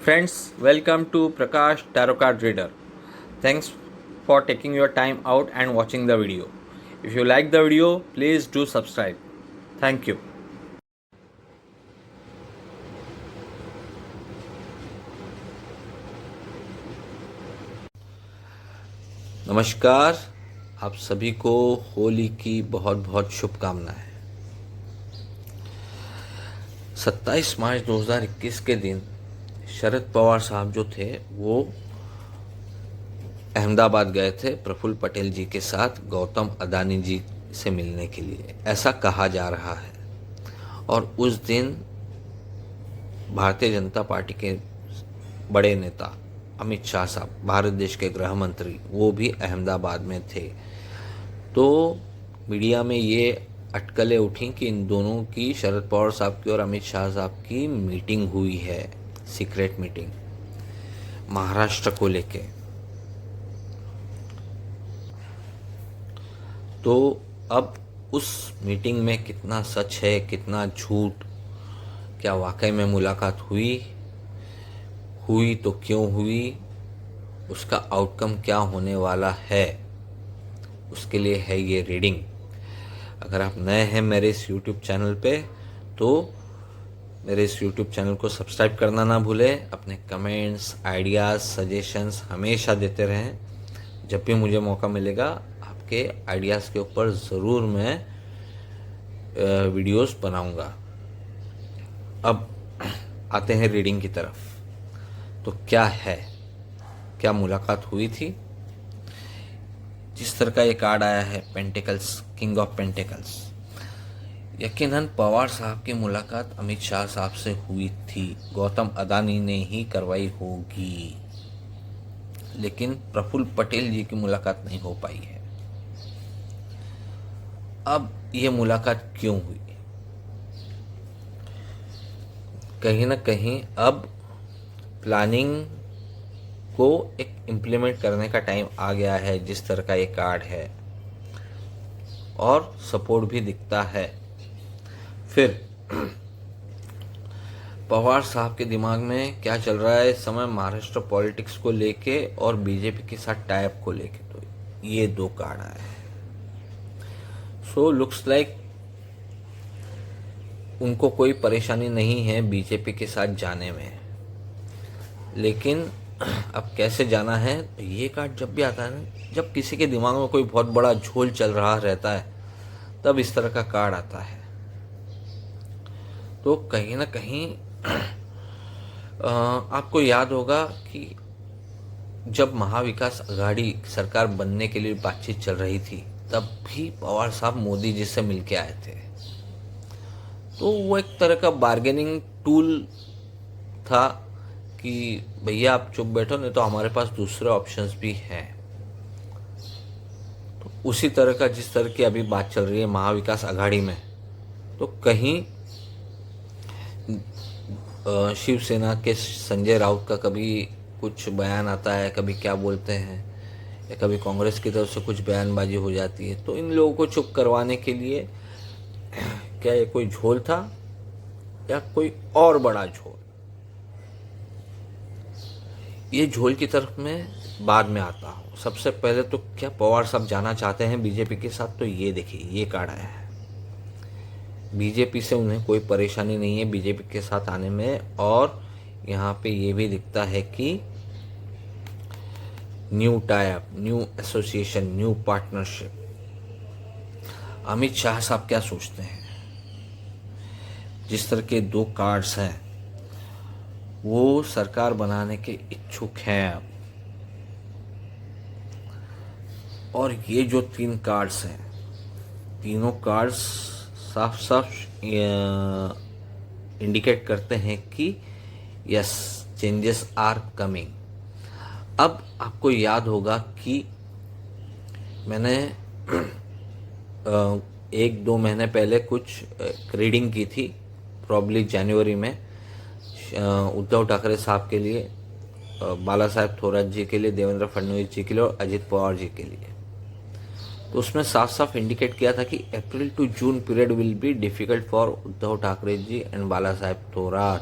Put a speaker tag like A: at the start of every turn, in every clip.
A: Friends, welcome to Prakash Tarot Card Reader. Thanks for taking your time out and watching the video. If you like the video, please do subscribe. Thank you. नमस्कार, आप सभी को होली की बहुत बहुत शुभकामनाएं। 27 मार्च 2021 के दिन शरद पवार साहब जो थे वो अहमदाबाद गए थे प्रफुल्ल पटेल जी के साथ गौतम अदानी जी से मिलने के लिए, ऐसा कहा जा रहा है। और उस दिन भारतीय जनता पार्टी के बड़े नेता अमित शाह साहब, भारत देश के गृह मंत्री, वो भी अहमदाबाद में थे। तो मीडिया में ये अटकलें उठी कि इन दोनों की, शरद पवार साहब की और अमित शाह साहब की मीटिंग हुई है, सीक्रेट मीटिंग महाराष्ट्र को लेके। तो अब उस मीटिंग में कितना सच है, कितना झूठ, क्या वाकई में मुलाकात हुई तो क्यों हुई, उसका आउटकम क्या होने वाला है, उसके लिए है ये रीडिंग। अगर आप नए हैं मेरे इस YouTube चैनल पे तो मेरे इस YouTube चैनल को सब्सक्राइब करना ना भूलें। अपने कमेंट्स, आइडियाज़, सजेशंस हमेशा देते रहें। जब भी मुझे मौका मिलेगा आपके आइडियाज़ के ऊपर ज़रूर मैं वीडियोस बनाऊंगा। अब आते हैं रीडिंग की तरफ। तो क्या है, क्या मुलाकात हुई थी? जिस तरह का ये कार्ड आया है, पेंटिकल्स, किंग ऑफ पेंटिकल्स, यकीनन पवार साहब की मुलाकात अमित शाह साहब से हुई थी, गौतम अदानी ने ही करवाई होगी, लेकिन प्रफुल्ल पटेल जी की मुलाकात नहीं हो पाई है। अब ये मुलाकात क्यों हुई? कहीं ना कहीं अब प्लानिंग को एक इम्प्लीमेंट करने का टाइम आ गया है, जिस तरह का ये कार्ड है, और सपोर्ट भी दिखता है। फिर पवार साहब के दिमाग में क्या चल रहा है इस समय महाराष्ट्र पॉलिटिक्स को लेके और बीजेपी के साथ टाइप को लेके, तो ये दो कार्ड आए हैं। सो लुक्स लाइक उनको कोई परेशानी नहीं है बीजेपी के साथ जाने में, लेकिन अब कैसे जाना है? ये कार्ड जब भी आता है ना, जब किसी के दिमाग में कोई बहुत बड़ा झोल चल रहा रहता है, तब इस तरह का कार्ड आता है। तो कहीं ना कहीं आपको याद होगा कि जब महाविकास आघाड़ी सरकार बनने के लिए बातचीत चल रही थी, तब भी पवार साहब मोदी जी से मिलके आए थे। तो वो एक तरह का बार्गेनिंग टूल था कि भैया आप चुप बैठो, नहीं तो हमारे पास दूसरे ऑप्शंस भी हैं। तो उसी तरह का, जिस तरह की अभी बात चल रही है महाविकास आघाड़ी में, तो कहीं शिवसेना के संजय राउत का कभी कुछ बयान आता है, कभी क्या बोलते हैं, या कभी कांग्रेस की तरफ से कुछ बयानबाजी हो जाती है। तो इन लोगों को चुप करवाने के लिए क्या ये कोई झोल था या कोई और बड़ा झोल? ये झोल की तरफ मैं बाद में आता हूँ। सबसे पहले तो क्या पवार साहब जाना चाहते हैं बीजेपी के साथ? तो ये देखिए, ये कार्ड आया है। बीजेपी से उन्हें कोई परेशानी नहीं है बीजेपी के साथ आने में, और यहाँ पे ये भी दिखता है कि new type, new association, new partnership. Amit Shah साहब क्या सोचते हैं? जिस तरह के दो कार्ड्स हैं, वो सरकार बनाने के इच्छुक हैं अब। और ये जो तीन कार्ड्स हैं, तीनों कार्ड्स साफ साफ इंडिकेट करते हैं कि यस, चेंजेस आर कमिंग। अब आपको याद होगा कि मैंने 1-2 महीने पहले कुछ रीडिंग की थी, प्रॉब्ली जनवरी में, उद्धव ठाकरे साहब के लिए, बाला साहेब थोरात जी के लिए, देवेंद्र फडणवीस जी के लिए और अजित पवार जी के लिए। तो उसमें साफ साफ इंडिकेट किया था कि April to June period will be difficult for Uddhav Thackeray ji and Bala Saheb Thorat,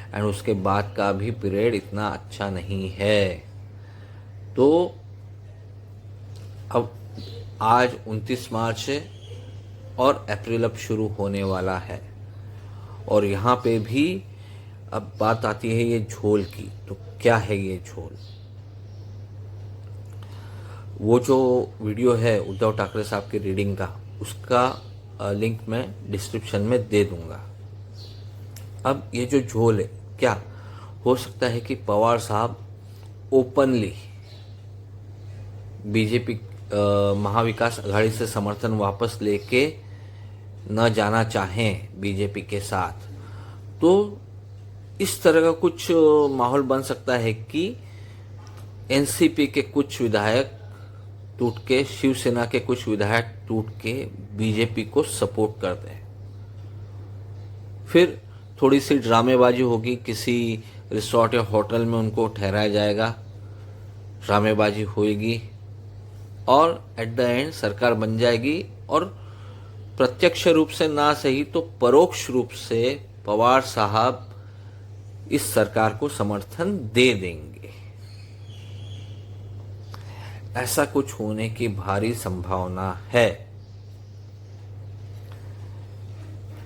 A: and उसके बाद का भी पीरियड इतना अच्छा नहीं है। तो अब आज 29 मार्च है और अप्रैल अब शुरू होने वाला है, और यहाँ पे भी अब बात आती है ये झोल की। तो क्या है ये झोल? वो जो वीडियो है उद्धव ठाकरे साहब की रीडिंग का, उसका लिंक मैं डिस्क्रिप्शन में दे दूंगा। अब ये जो झोल है, क्या हो सकता है कि पवार साहब ओपनली बीजेपी महाविकास आघाड़ी से समर्थन वापस लेके न जाना चाहें बीजेपी के साथ। तो इस तरह का कुछ माहौल बन सकता है कि एनसीपी के कुछ विधायक टूट के, शिवसेना के कुछ विधायक टूट के बीजेपी को सपोर्ट कर दें। फिर थोड़ी सी ड्रामेबाजी होगी, किसी रिसोर्ट या होटल में उनको ठहराया जाएगा, ड्रामेबाजी होएगी और एट द एंड सरकार बन जाएगी। और प्रत्यक्ष रूप से ना सही तो परोक्ष रूप से पवार साहब इस सरकार को समर्थन दे देंगे। ऐसा कुछ होने की भारी संभावना है,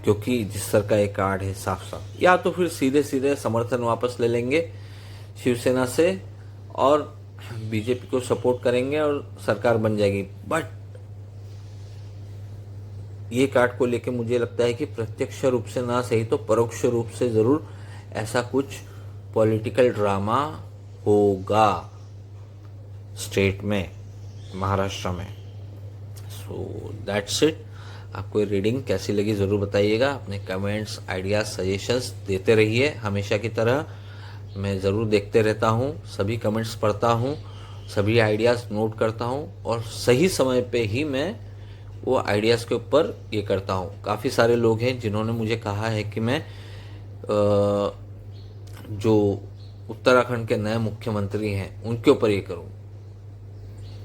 A: क्योंकि जिस तरह का एक कार्ड है साफ साफ, या तो फिर सीधे सीधे समर्थन वापस ले लेंगे शिवसेना से और बीजेपी को सपोर्ट करेंगे और सरकार बन जाएगी। बट ये कार्ड को लेके मुझे लगता है कि प्रत्यक्ष रूप से ना सही तो परोक्ष रूप से जरूर ऐसा कुछ पॉलिटिकल ड्रामा होगा स्टेट में, महाराष्ट्र में। So that's it. आपको ये रीडिंग कैसी लगी ज़रूर बताइएगा। अपने कमेंट्स, आइडियाज, सजेशंस देते रहिए। हमेशा की तरह मैं ज़रूर देखते रहता हूँ, सभी कमेंट्स पढ़ता हूँ, सभी आइडियाज़ नोट करता हूँ और सही समय पे ही मैं वो आइडियाज़ के ऊपर ये करता हूँ। काफ़ी सारे लोग हैं जिन्होंने मुझे कहा है कि मैं जो उत्तराखंड के नए मुख्यमंत्री हैं उनके ऊपर ये करूं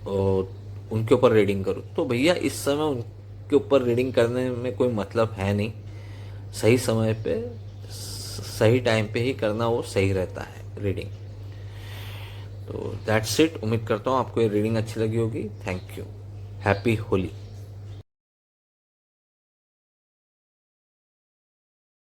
A: और उनके ऊपर रीडिंग करूं। तो भैया इस समय उनके ऊपर रीडिंग करने में कोई मतलब है नहीं। सही समय पे सही टाइम पे ही करना वो सही रहता है रीडिंग। तो दैट्स इट। उम्मीद करता हूँ आपको ये रीडिंग अच्छी लगी होगी। Thank you. हैप्पी होली।